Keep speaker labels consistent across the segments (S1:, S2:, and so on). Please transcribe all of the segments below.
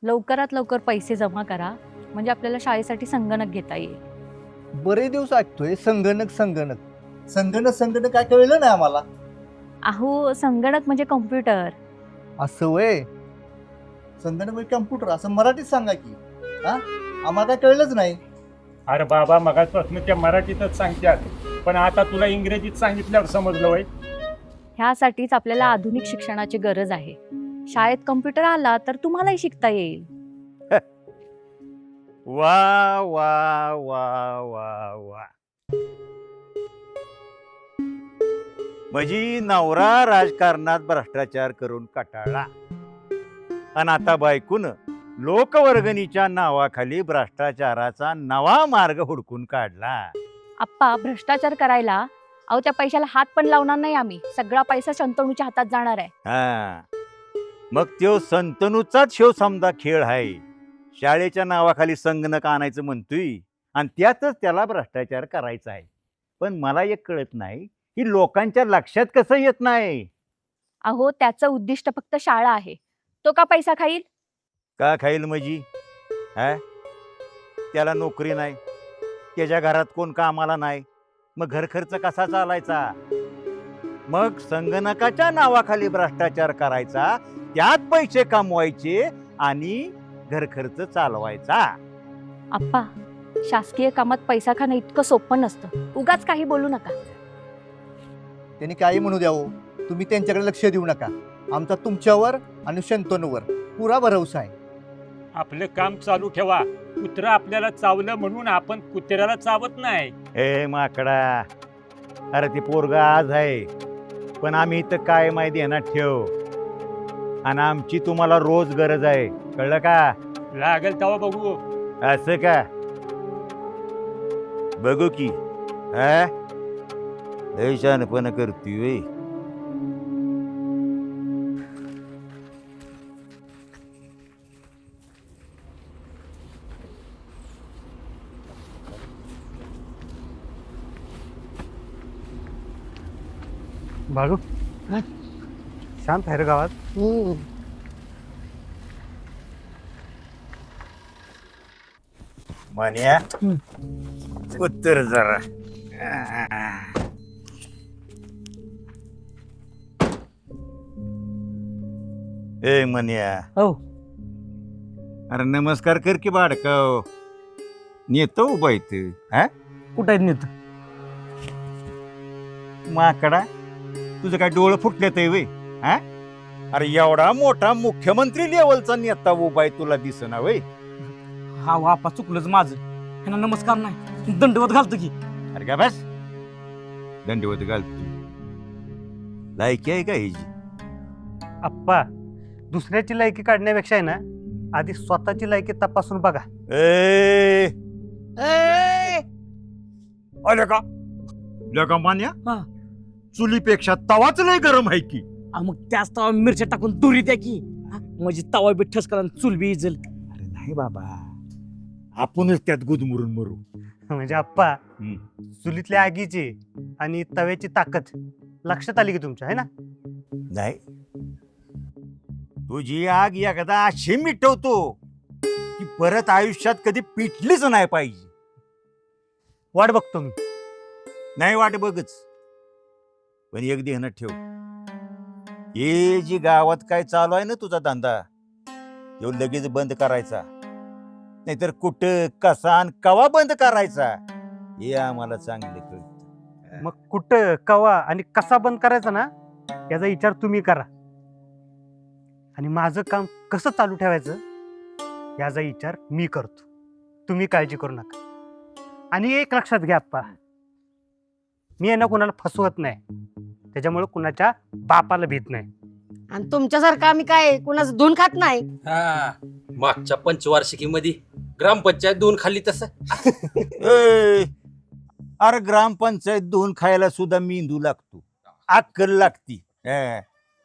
S1: लवकरात लवकर पैसे जमा करा म्हणजे आपल्याला शाळेसाठी संगणक घेता येईल.
S2: बरे दिवस ऐकतोय संगणक संगणक संगणक संगणक काय कळलं नाही आम्हाला.
S1: अहो संगणक म्हणजे कॉम्प्युटर.
S2: असं वय संगणक म्हणजे कम्प्युटर असं मराठीत सांगा की. हा आम्हाला काय कळलंच नाही.
S3: अरे बाबा मगाचपासून त्या मराठीतच सांगतात, पण आता तुला इंग्रजीत सांगितल्यावर समजलं वय.
S1: ह्यासाठीच आपल्याला आधुनिक शिक्षणाची गरज आहे. शाळेत कॉम्प्युटर आला तर तुम्हालाही शिकता येईल.
S4: वा वा वा वा वा. म्हणजे नवरा राजकारणात भ्रष्टाचार करून कटाळला आणि आता बायकून लोकवर्गणीच्या नावाखाली भ्रष्टाचाराचा नवा मार्ग हुडकून काढला.
S1: आप्पा भ्रष्टाचार करायला अहो त्या पैशाला हात पण लावणार नाही आम्ही. सगळा पैसा शंतनूच्या हातात जाणार आहे.
S4: हा मग त्यो संतनूचाच शेव समजा खेळ आहे. शाळेच्या नावाखाली संगणक आणायचं म्हणतोय आणि त्यातच त्याला भ्रष्टाचार करायचा आहे. पण मला एक कळत नाही की लोकांच्या लक्षात कसं येत नाही.
S1: अहो त्याचं उद्दिष्ट फक्त शाळा आहे. तो का पैसा खाईल?
S4: का खाईल म्हणजे हा त्याला नोकरी नाही, त्याच्या घरात कोण कामाला नाही, मग घर खर्च कसा चालायचा? मग संगणकाच्या नावाखाली भ्रष्टाचार करायचा, त्यात पैसे कमवायचे आणि घर खर्च चालवायचा.
S1: आप्पा शासकीय कामात पैसा खाणं इतकं सोपं नसतं. उगाच काही बोलू नका.
S2: त्यांनी काही म्हणू द्यावो, तुम्ही त्यांच्याकडे लक्ष देऊ नका. आमचा तुमच्यावर आणि शंतनूवर पुरा भरवसा आहे.
S3: आपलं काम चालू ठेवा. कुत्रा आपल्याला चावलं म्हणून आपण कुत्र्याला चावत नाही.
S4: हे माकडा, अरे ती पोरगा आज आहे, पण आम्ही इथं काय माहिती आहे ना ठेव. आणि आमची तुम्हाला रोज गरज आहे, कळलं का?
S3: लागेल तेव्हा बघू.
S4: असं का? बघू की. हा शहाणपणा करतोय.
S5: बाळू शांत आहे रे गावात.
S4: म्हण्या उत्तर जरा. ए म्हण्या,
S5: हो
S4: अरे नमस्कार कर की बाडकाव. नेतो उभा इथं. हा
S5: कुठं आहेत नेत?
S4: माकडा, तुझं काय डोळं फुटल्यात वे? हा अरे एवढा मोठा मुख्यमंत्री लेवलचा नेता उभा आहे, तुला दिसना वय?
S5: हा वापा चुकलंच माझं. ह्यांना नमस्कार नाही दंडवत घालतो की.
S4: अरे का बस दंडवत घालतो. लायकी आहे का हिची?
S5: आप्पा दुसऱ्याची लायकी काढण्यापेक्षा आहे ना आधी स्वतःची लायकी तपासून बघा.
S4: ए आले का लगा मान्या?
S5: हा.
S4: चुलीपेक्षा तवाच लय गरम आहे की.
S5: मग त्याच तवा मिरच्या टाकून दुरी द्या की. म्हणजे तवा बी ठसकला चूल बी इजल.
S4: अरे नाही बाबा, आपणच त्यात गुदमरून मरू.
S5: म्हणजे आप्पा चुलीतल्या आगीची आणि तव्याची ताकद लक्षात आली की तुमच्या, आहे ना?
S4: नाही, तुझी आग एकदा अशी मिटवतो की परत आयुष्यात कधी पिटलीच नाही पाहिजे.
S5: वाट बघतो मी.
S4: नाही वाट बघच, पण एक ध्यानात ठेव. हे जी गावात काय चालू आहे ना तुझा धंदा, तो लगेच बंद करायचा. नाहीतर कुठं कसा आणि कवा बंद करायचा हे आम्हाला चांगले कळत.
S5: मग कुठं कवा आणि कसा बंद करायचा ना याचा विचार तुम्ही करा. आणि माझं काम कसं चालू ठेवायचं याचा विचार मी करतो. तुम्ही काळजी करू नका. आणि एक लक्षात घ्या आप्पा, मी यांना कुणाला फसवत नाही, त्याच्यामुळे कुणाच्या बापाला भीत नाही.
S6: आणि तुमच्यासारखं आम्ही काय कुणाचं धुन खात नाही.
S7: हा मागच्या पंचवार्षिकीमध्ये ग्रामपंचायत दोन खाल्ली तसं.
S4: अरे ग्रामपंचायत दोन खायला सुद्धा मेंदू लागतो, अक्कल लागती.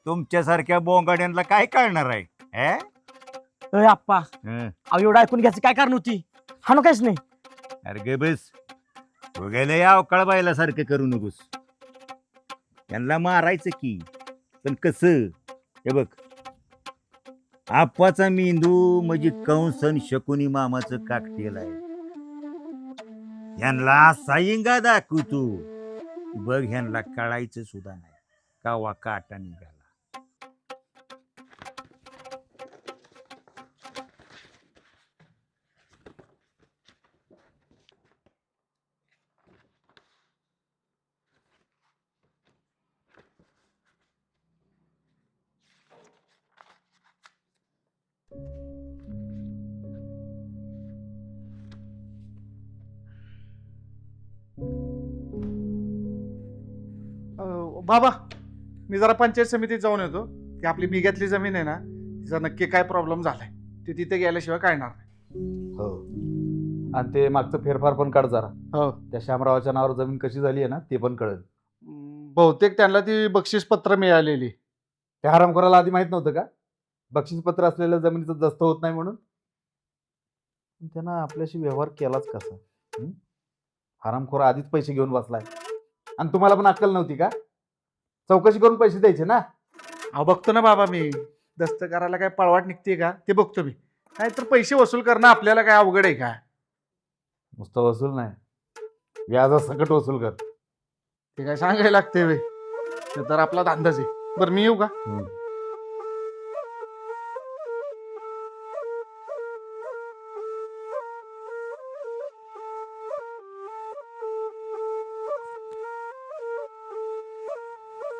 S4: तुमच्यासारख्या बोंगाड्यांना काय कळणार आहे?
S5: अरे आप्पा एवढं ऐकून घ्यायचं काय कारण होती? हाणू काहीच नाही.
S4: अरे गे बस, गेले अवकाळ बायला सारखं करू नकोस. त्यांना मारायचं की, पण कसं? हे बघ, आप्पाचा मेंदू म्हणजे कंस आणि शकुनी मामाचं काकटेल आहे. ह्यांना साईंगा दाखवतो, बघ ह्यांना कळायचं सुद्धा नाही कावा काटा निघाला.
S8: बाबा, मी जरा पंचायत समितीत जाऊन येतो. ती आपली बिघ्यातली जमीन आहे ना, तिचा नक्की काय प्रॉब्लेम झालाय ते तिथे गेल्याशिवाय कळणार नाही.
S9: हो, आणि ते मागचं फेरफार पण काढ जरा.
S8: हो,
S9: त्या शामरावाच्या नावावर जमीन कशी झाली आहे ना ते पण कळेल.
S8: बहुतेक त्यांना ती बक्षीस पत्र मिळालेली.
S9: त्या हरामखोराला आधी माहित नव्हतं का बक्षीसपत्र असलेल्या जमिनीचं दस्त होत नाही म्हणून? त्यानं आपल्याशी व्यवहार केलाच कसा? हरामखोर आधीच पैसे घेऊन बसलाय, आणि तुम्हाला पण अक्कल नव्हती का? चौकशी करून पैसे द्यायचे ना.
S8: अहो बघतो ना बाबा, मी दस्त करायला काय पळवाट निघते का ते बघतो मी. काय तर पैसे वसूल करणं आपल्याला काय अवघड आहे का?
S9: नुसतं वसूल नाही, व्याजासकट वसूल कर.
S8: ते काय सांगायला लागते वे, ते तर आपला धंदाच आहे. बरं मी येऊ का?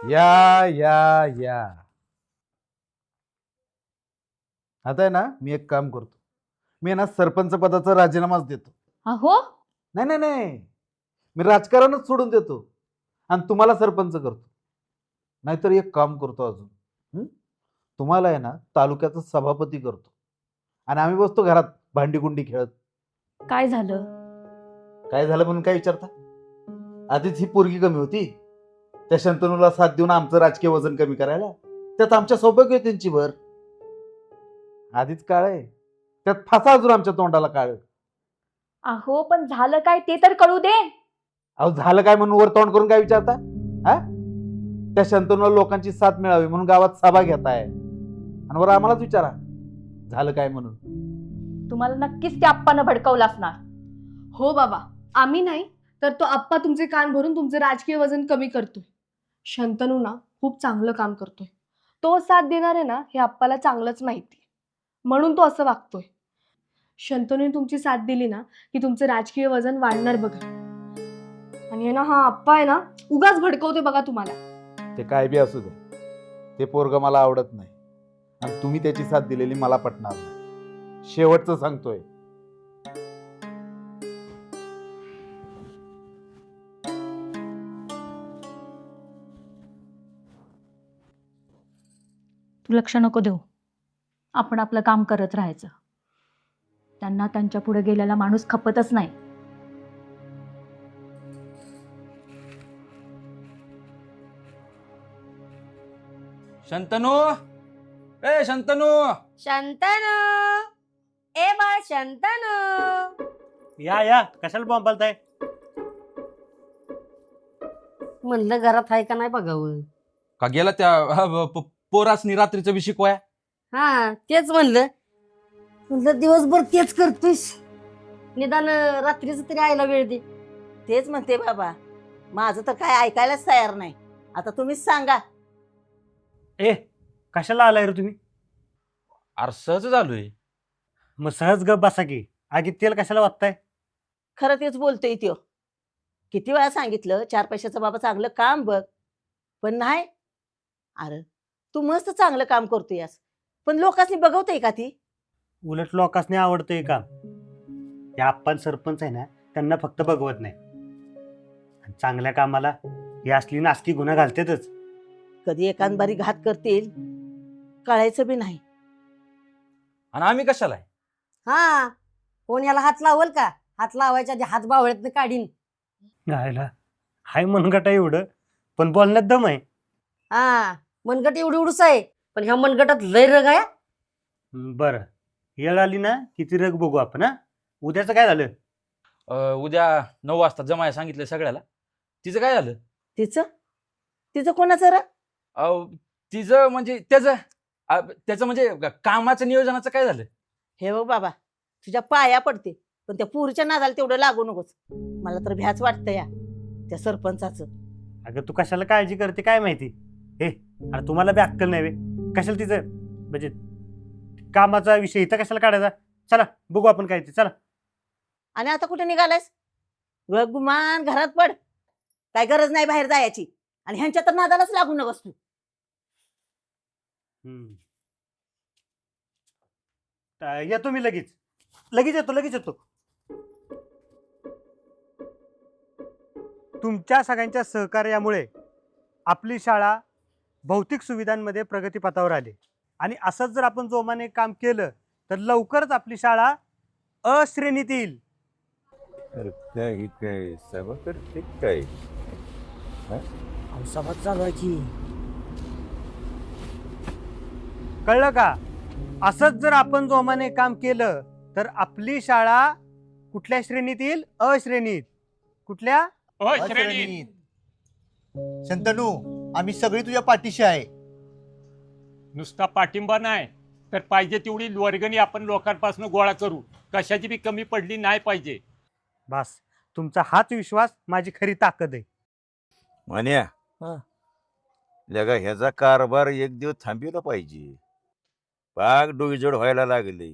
S9: या या या आता आहे ना, मी एक काम करतो. मी आहे ना सरपंच पदाचा राजीनामाच देतो.
S1: अहो,
S9: नाही नाही नाही, मी राजकारणच सोडून देतो आणि तुम्हाला सरपंच करतो. नाहीतर एक काम करतो अजून, तुम्हाला आहे ना तालुक्याचा सभापती करतो, आणि आम्ही बसतो घरात भांडीकुंडी खेळत.
S1: काय झालं?
S9: काय झालं म्हणून काय विचारता? आधीच ही पोरगी कमी होती, त्या शंतनूला साथ देऊन आमचं राजकीय वजन कमी करायला, त्यात आमच्या सौभाग्य त्यांची भर. आधीच काळ आहे, त्यात फासा अजून आमच्या तोंडाला काळ.
S1: अहो, पण झालं काय ते तर कळू दे.
S9: अहो झालं काय म्हणून वर तोंड करून काय विचारता? हा, त्या शंतनूला लोकांची साथ मिळावी म्हणून गावात सभा घेताय, आणि वर आम्हालाच विचारा झालं काय म्हणून.
S1: तुम्हाला नक्कीच त्या आप्पानं भडकवलं असणार.
S10: हो बाबा, आम्ही नाही तर तो आप्पा तुमचे कान भरून तुमचं राजकीय वजन कमी करतोय. शंतनू ना खूप चांगलं काम करतोय. तो साथ देणार आहे ना हे आप्पाला चांगलंच माहिती, म्हणून तो असं वागतोय. शंतनूने तुमची साथ दिली ना की तुमचं राजकीय वजन वाढणार बघा. आणि ना हा आप्पा आहे ना उगाच भडकवतोय बघा तुम्हाला.
S9: ते काय बी असू दे, ते पोरग मला आवडत नाही, आणि तुम्ही त्याची साथ दिलेली मला पटणार नाही. शेवटचं सांगतोय.
S1: तू लक्ष नको देऊ, आपण आपलं काम करत राहायचं. त्यांना त्यांच्या पुढे गेलेला माणूस खपतच नाही.
S7: शंतनू, ए शंतनू,
S6: शंतनू, ए बाळ शंतनू.
S5: या कशाला बॉम्बालताय?
S6: म्हणलं घरात आहे का नाही बघावं.
S7: का गेला त्या पोरासनी रात्रीचं बी शिकवाय?
S6: हा तेच म्हणलं दिवसभर तेच करतोयस, निदान रात्रीच तरी आईला वेळ दे.
S11: तेच म्हणते बाबा, माझं तर काय ऐकायलाच तयार नाही. आता तुम्हीच सांगा.
S5: ए, कशाला आलाय रे तुम्ही?
S7: अरे सहज झालोय.
S5: मग सहज गप बसा की, आगीत तेल कशाला वाटताय?
S11: खरं तेच बोलतोय त्यो. किती वेळा सांगितलं 4 पैशाचं बाबा चांगलं काम बघ, पण नाही. अरे तू मस्त चांगलं काम करतोयस, पण लोकांनी बघवतंय का ती?
S5: उलट लोकांसनी आवडतंय काम. या आप्पान सरपंच आहे ना, त्यांना फक्त बघवत नाही, आणि चांगल्या कामाला ही असली नासकी गुन्हा घालतेच.
S11: कधी एकांबारी घात करतील कळायचं बी नाही.
S7: आणि आम्ही कशाला आहे?
S6: हा, कोण याला हात लावल का? हात लावायच्या आधी हात बावळ्यात काढीन.
S5: गायला हाय मनगटा एवढं, पण बोलण्यात दम आहे.
S6: हा, मनगट एवढी उडूस आहे, पण ह्या मनगटात लय रग आहे.
S5: बरं, येळ आली ना किती रग बघू आपण. हा, उद्याचं काय झालं?
S7: उद्या 9 वाजता जमाय सांगितलं सगळ्याला. तिचं काय झालं?
S11: तिचं तिचं कोणाचं र?
S7: तिचं म्हणजे त्याचं म्हणजे कामाचं नियोजनाचं काय झालं?
S11: हे बघ बाबा, तुझ्या पाया पडते, पण त्या पुरीच्या नादाला तेवढं लागू नकोस. मला तर भ्याच वाटतं या त्या सरपंचाचं.
S5: अगं तू कशाला काळजी करते काय माहिती. हे अरे तुम्हाला बी अक्कल नाही बे. कशाला तिचं म्हणजे कामाचा विषय इथं कशाला काढायचा. चला बघू आपण काय ते. चला.
S11: आणि आता कुठे निघालायस? गुमान घरात पड. काय गरज नाही बाहेर जायची. आणि ह्यांच्या तर नादालाच लागू नकोस तू.
S5: येतो मी लगेच. लगेच येतो. तुमच्या सगळ्यांच्या सहकार्यामुळे आपली शाळा भौतिक सुविधांमध्ये प्रगतीपथावर आली. आणि असंच जर आपण जोमाने काम केलं तर लवकरच आपली शाळा अ श्रेणीत येईल.
S4: काय सभा करते काय?
S6: सभा चालू आहे की.
S5: कळलं का? असंच जर आपण जोमाने काम केलं तर आपली शाळा कुठल्या श्रेणीत येईल? अ श्रेणीत. कुठल्या?
S3: श्रेणीत.
S2: शंतनू, आम्ही सगळी तुझ्या पाठीशी आहे.
S3: नुसता पाठिंबा नाही तर पाहिजे तेवढी वर्गणी आपण लोकांपासून गोळा करू. कशाची बी कमी पडली नाही पाहिजे.
S5: बस तुमचा हाच विश्वास माझी खरी ताकद आहे.
S4: म्हण्या
S6: हा.
S4: लगा ह्याचा कारभार एक दिवस थांबवला पाहिजे. पाक डोईजोड व्हायला लागले.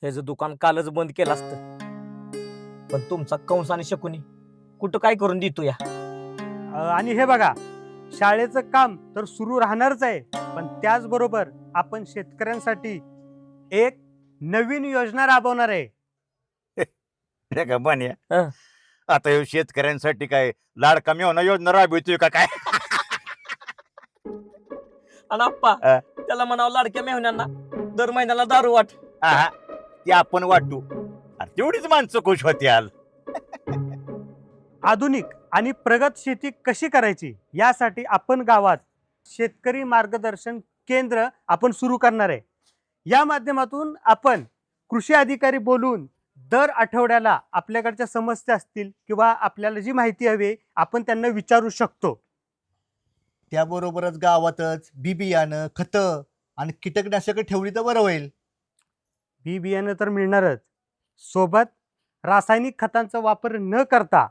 S6: ह्याचं दुकान कालच बंद केलं असतं, पण तुमचा कंस आणि शकुनी कुठं काय करून देतो या.
S5: आणि हे बघा, शाळेचं काम तर सुरू राहणारच आहे, पण त्याचबरोबर आपण शेतकऱ्यांसाठी एक नवीन योजना राबवणार आहे.
S4: का म्हण्या
S6: हा.
S4: आता हे शेतकऱ्यांसाठी काय लाडका मेवना योजना राबवतोय का काय?
S6: आणि आप्पा
S4: हा.
S6: त्याला म्हणावं लाडक्या मेहुण्यांना दर महिन्याला दारू वाट.
S4: हा, ते आपण वाटू. अरे तेवढीच माणसं खुश होत्याल.
S5: आधुनिक आणि प्रगत शेती कशी करायची यासाठी आपण गावात शेतकरी मार्गदर्शन केंद्र आपण सुरू करणार आहे. या माध्यमातून आपण कृषी अधिकारी बोलून दर आठवड्याला आपल्याकडच्या समस्या असतील किंवा आपल्याला जी माहिती हवी आपण त्यांना विचारू शकतो.
S2: त्याबरोबरच गावातच बी बियाणं, खतं आणि कीटकनाशकं ठेवली तर बरं होईल.
S5: बी बियाणं तर मिळणारच, सोबत रासायनिक खतांचा वापर न करता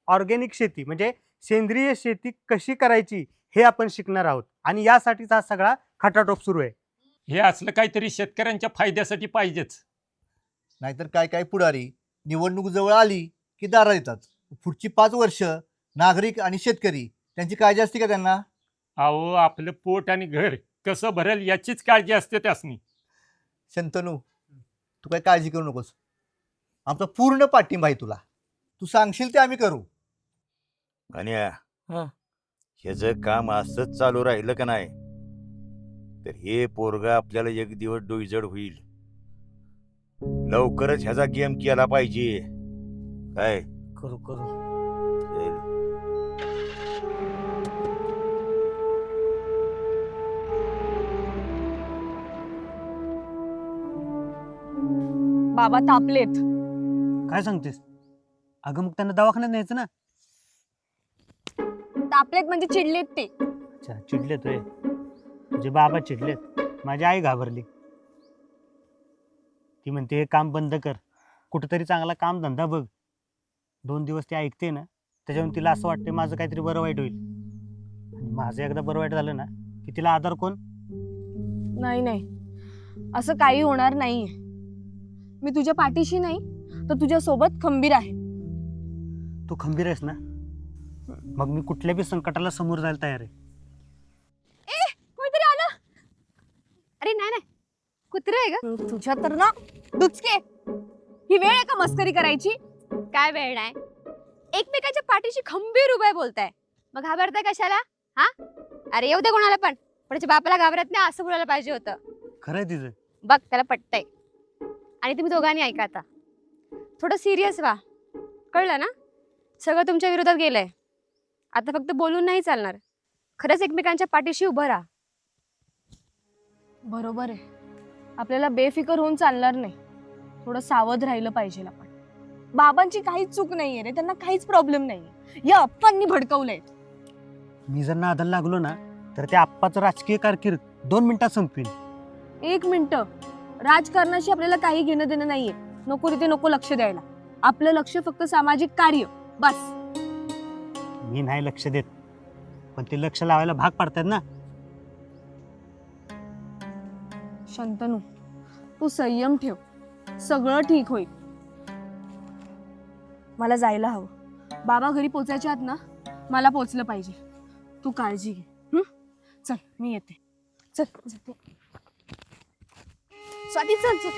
S5: ऑर्गॅनिक शेती म्हणजे सेंद्रिय शेती कशी करायची हे आपण शिकणार आहोत. आणि यासाठीच हा सगळा खटाटोप सुरू आहे.
S3: हे असलं काहीतरी शेतकऱ्यांच्या फायद्यासाठी पाहिजेच.
S2: नाहीतर काय काय पुढारी निवडणूक जवळ आली की दारा येतात. पुढची 5 वर्ष नागरिक आणि शेतकरी त्यांची काळजी असते का त्यांना?
S3: अहो, आपलं पोट आणि घर कसं भरेल याचीच काळजी असते त्यासनी.
S2: शंतनू, तू काय काळजी करू नकोस. आमचा पूर्ण पाठिंबा आहे तुला. तू सांगशील ते आम्ही करू.
S4: म्हण्या
S6: हा.
S4: ह्याचं काम असंच चालू राहिलं का नाही तर हे पोरगा आपल्याला एक दिवस डोईजड होईल. लवकरच ह्याचा गेम केला पाहिजे. काय
S6: करू
S4: चल.
S10: बाबा तापलेत.
S5: काय सांगतेस? अगं मग त्यांना दवाखान्यात न्यायचं ना.
S10: तापलेत म्हणजे चिडलेत ते.
S5: अच्छा, चिडलेत होय. तुझे बाबा चिडलेत. माझी आई घाबरली. ती म्हणते हे काम बंद कर, कुठंतरी चांगला काम धंदा बघ. 2 दिवस ती ऐकते ना, त्याच्यावरून तिला असं वाटतं माझं काहीतरी बरं वाईट होईल. आणि माझं एकदा बरं वाईट झालं ना की तिला आधार कोण?
S10: नाही, असं काही होणार नाहीये. मी तुझ्या पाठीशी नाही तर तुझ्या सोबत खंबीर आहे.
S5: तू खंबीर आहेस ना, मग मी कुठल्या बी संकटाला समोर जायला तयार आहे.
S10: कोणीतरी आलं. अरे नाही कुत्रे आहे का तुझ्या? तर ना डुचके, ही वेळ आहे का मस्करी करायची?
S12: काय वेळ नाही. एकमेकांच्या पाठीशी खंबीर उभे बोलताय, मग घाबरताय कशाला? हा, अरे येऊ दे कोणाला पण त्याच्या बापाला घाबरत नाही असं बोलायला पाहिजे होतं.
S5: खरंय तिचं.
S12: बघ त्याला पटतंय. आणि तुम्ही दोघांनी ऐका, आता थोडं सिरियस व्हा. कळलं ना? सगळं तुमच्या विरोधात गेलंय. आता फक्त बोलून नाही चालणार, खरंच एकमेकांच्या पाठीशी उभं राहा.
S10: बरोबर आहे. आपल्याला बेफिकर होऊन चालणार नाही, थोडं सावध राहिलं पाहिजे आपण. बाबांची काहीच चूक नाहीये रे, त्यांना काहीच प्रॉब्लेम नाहीये. या अप्पांनी भडकवलंय.
S5: मी जर नादाला लागलो ना तर त्या आप्पाचं राजकीय कारकीर्द 2 मिनिटात संपवीन.
S10: 1 मिनिट, राजकारणाशी आपल्याला काही घेणं देणं नाहीये. नको तिथे नको लक्ष द्यायला. आपलं लक्ष फक्त सामाजिक कार्य, बस.
S5: मी नाही लक्ष देत, पण ते लक्ष लावायला भाग पाडतात ना.
S10: शंतनू, तू संयम ठेव, सगळं ठीक होईल. मला जायला हवं. बाबा घरी पोचायच्या आत ना मला पोचलं पाहिजे. तू काळजी घे. चल मी येते. चल जाते. स्वाती चल चल.